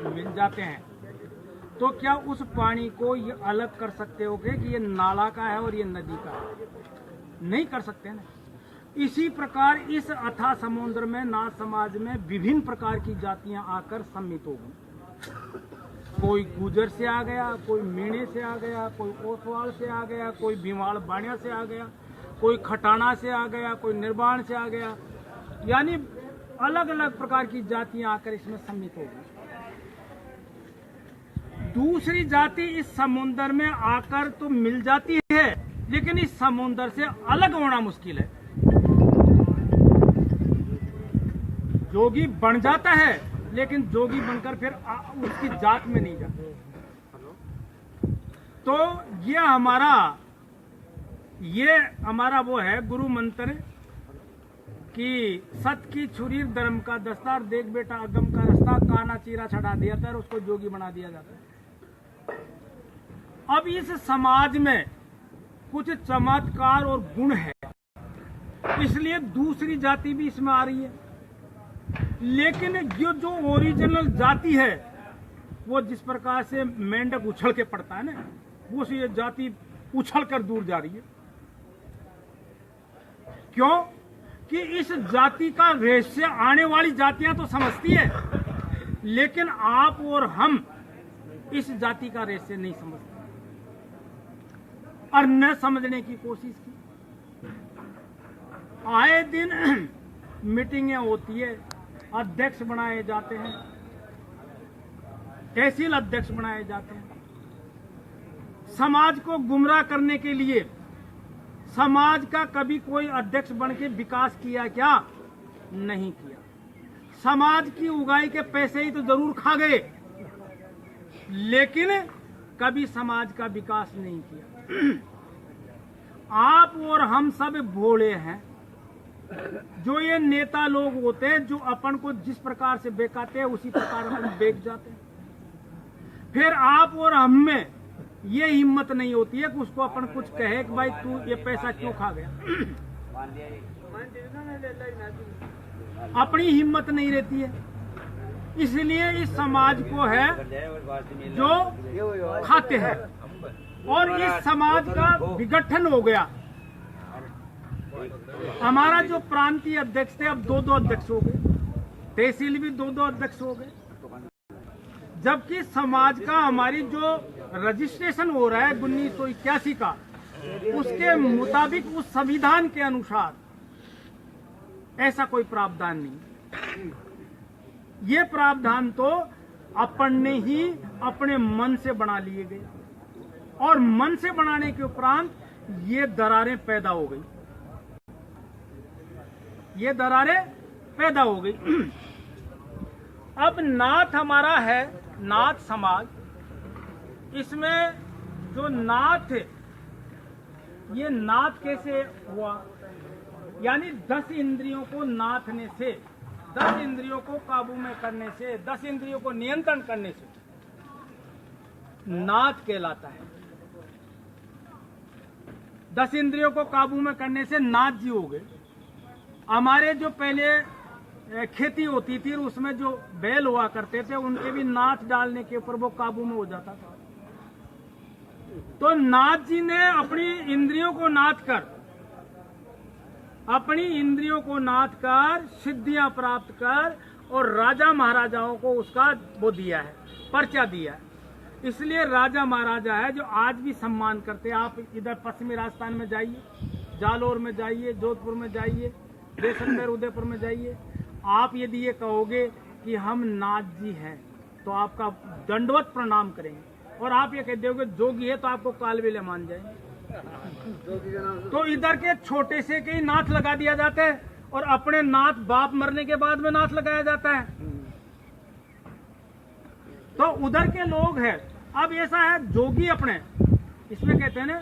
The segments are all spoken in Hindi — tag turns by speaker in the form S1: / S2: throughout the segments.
S1: मिल जाते हैं, तो क्या उस पानी को ये अलग कर सकते हो कि ये नाला का है और ये नदी का है? नहीं कर सकते ना। इसी प्रकार इस अथाह समुद्र में नाथ समाज में विभिन्न प्रकार की जातियां आकर सम्मिलित हो गई। कोई गुजर से आ गया, कोई मीणे से आ गया, कोई ओसवाल से आ गया, कोई भीमाड़ बाणिया से आ गया, कोई खटाना से आ गया, कोई निर्वाण से आ गया, यानी अलग अलग प्रकार की जातियां आकर इसमें सम्मिलित हो गई। दूसरी जाति इस समुद्र में आकर तो मिल जाती है, लेकिन इस समुद्र से अलग होना मुश्किल है। जोगी बन जाता है, लेकिन जोगी बनकर फिर उसकी जात में नहीं जाता। तो ये हमारा वो है गुरु मंत्र कि सत की छुरी धर्म का दस्तार, देख बेटा अगम का रास्ता, काना चीरा छड़ा दिया था और उसको जोगी बना दिया जाता है। अब इस समाज में कुछ चमत्कार और गुण है, इसलिए दूसरी जाति भी इसमें आ रही है। लेकिन जो ओरिजिनल जाति है, वो जिस प्रकार से मेंढक उछल के पड़ता है ना, वो से ये जाति उछल कर दूर जा रही है। क्यों? कि इस जाति का रहस्य आने वाली जातियां तो समझती है, लेकिन आप और हम इस जाति का रहस्य नहीं समझते और न समझने की कोशिश की। आए दिन मीटिंगें होती है, अध्यक्ष बनाए जाते हैं, तहसील अध्यक्ष बनाए जाते हैं। समाज को गुमराह करने के लिए समाज का कभी कोई अध्यक्ष बन के विकास किया क्या? नहीं किया। समाज की उगाई के पैसे ही तो जरूर खा गए, लेकिन कभी समाज का विकास नहीं किया। आप और हम सब भोले हैं। जो ये नेता लोग होते हैं, जो अपन को जिस प्रकार से बेकाते हैं उसी प्रकार अपन बेच जाते हैं। फिर आप और हम में ये हिम्मत नहीं होती है कि उसको अपन कुछ कहे कि भाई तू ये पैसा क्यों खा गया। अपनी हिम्मत नहीं रहती है, इसलिए इस समाज को है जो खाते हैं और इस समाज का विघटन हो गया। हमारा जो प्रांतीय अध्यक्ष थे, अब 2-2 अध्यक्ष हो गए, तहसील भी 2-2 अध्यक्ष हो गए, जबकि समाज का हमारी जो रजिस्ट्रेशन हो रहा है 1981 का, उसके मुताबिक उस संविधान के अनुसार ऐसा कोई प्रावधान नहीं। ये प्रावधान तो अपन ने ही अपने मन से बना लिए गए और मन से बनाने के उपरांत ये दरारें पैदा हो गई। ये दरारें पैदा हो गई। अब नाथ हमारा है, नाथ समाज, इसमें जो नाथ, ये नाथ कैसे हुआ? यानी 10 इंद्रियों को नाथने से, 10 इंद्रियों को काबू में करने से, 10 इंद्रियों को नियंत्रण करने से नाथ कहलाता है। 10 इंद्रियों को काबू में करने से नाथ जी हो गए। हमारे जो पहले खेती होती थी, उसमें जो बैल हुआ करते थे, उनके भी नाथ डालने के ऊपर वो काबू में हो जाता था। तो नाथ जी ने अपनी इंद्रियों को नाथ कर, अपनी इंद्रियों को नाथ कर सिद्धियां प्राप्त कर और राजा महाराजाओं को उसका वो दिया है, पर्चा दिया है। इसलिए राजा महाराजा है जो आज भी सम्मान करते हैं। आप इधर पश्चिमी राजस्थान में जाइए, जालौर में जाइए, जोधपुर में जाइए, जैसलमेर उदयपुर में जाइए, आप यदि ये कहोगे कि हम नाथ जी हैं तो आपका दंडवत प्रणाम करेंगे, और आप ये कह दोगे जोगी है तो आपको कालबेलिया मान जाएंगे। तो इधर के छोटे से के ही नाथ लगा दिया जाता है और अपने नाथ बाप मरने के बाद में नाथ लगाया जाता है। तो उधर के लोग हैं। अब ऐसा है जोगी अपने, इसमें कहते हैं ना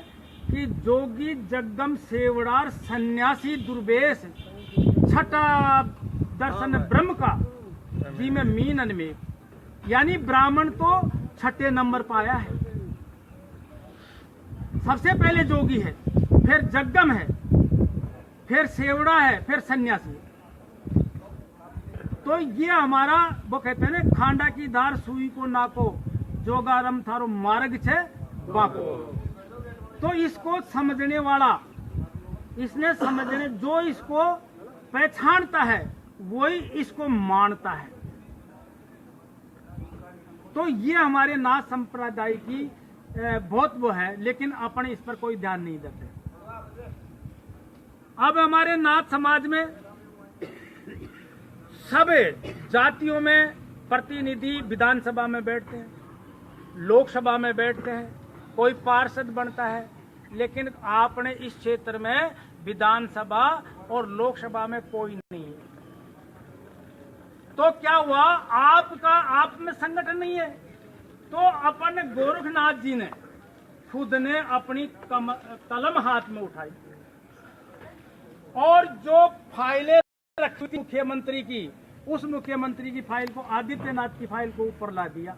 S1: कि जोगी जगदम सेवड़ार सन्यासी दुर्वेश छठा दर्शन ब्रह्म का जी में मीनन में, यानी ब्राह्मण तो छठे नंबर पाया है। सबसे पहले जोगी है, फिर जगदम है, फिर सेवड़ा है, फिर सन्यासी है। तो ये हमारा वो कहते हैं ना, खांडा की धार सुई को नाको, जोगारम थारो मार्ग छे बाको। तो इसको समझने वाला, इसने समझने, जो इसको पहचानता है वही इसको मानता है। तो ये हमारे नाथ संप्रदाय की बहुत वो है, लेकिन अपन इस पर कोई ध्यान नहीं देते। अब हमारे नाथ समाज में सब जातियों में प्रतिनिधि विधानसभा में बैठते हैं, लोकसभा में बैठते हैं, कोई पार्षद बनता है, लेकिन आपने इस क्षेत्र में विधानसभा और लोकसभा में कोई नहीं है। तो क्या हुआ, आपका आप में संगठन नहीं है। तो अपन गोरखनाथ जी ने खुद ने अपनी कलम हाथ में उठाई और जो फाइलें रखी थी मुख्यमंत्री की, उस मुख्यमंत्री की फाइल को, आदित्यनाथ की फाइल को ऊपर ला दिया।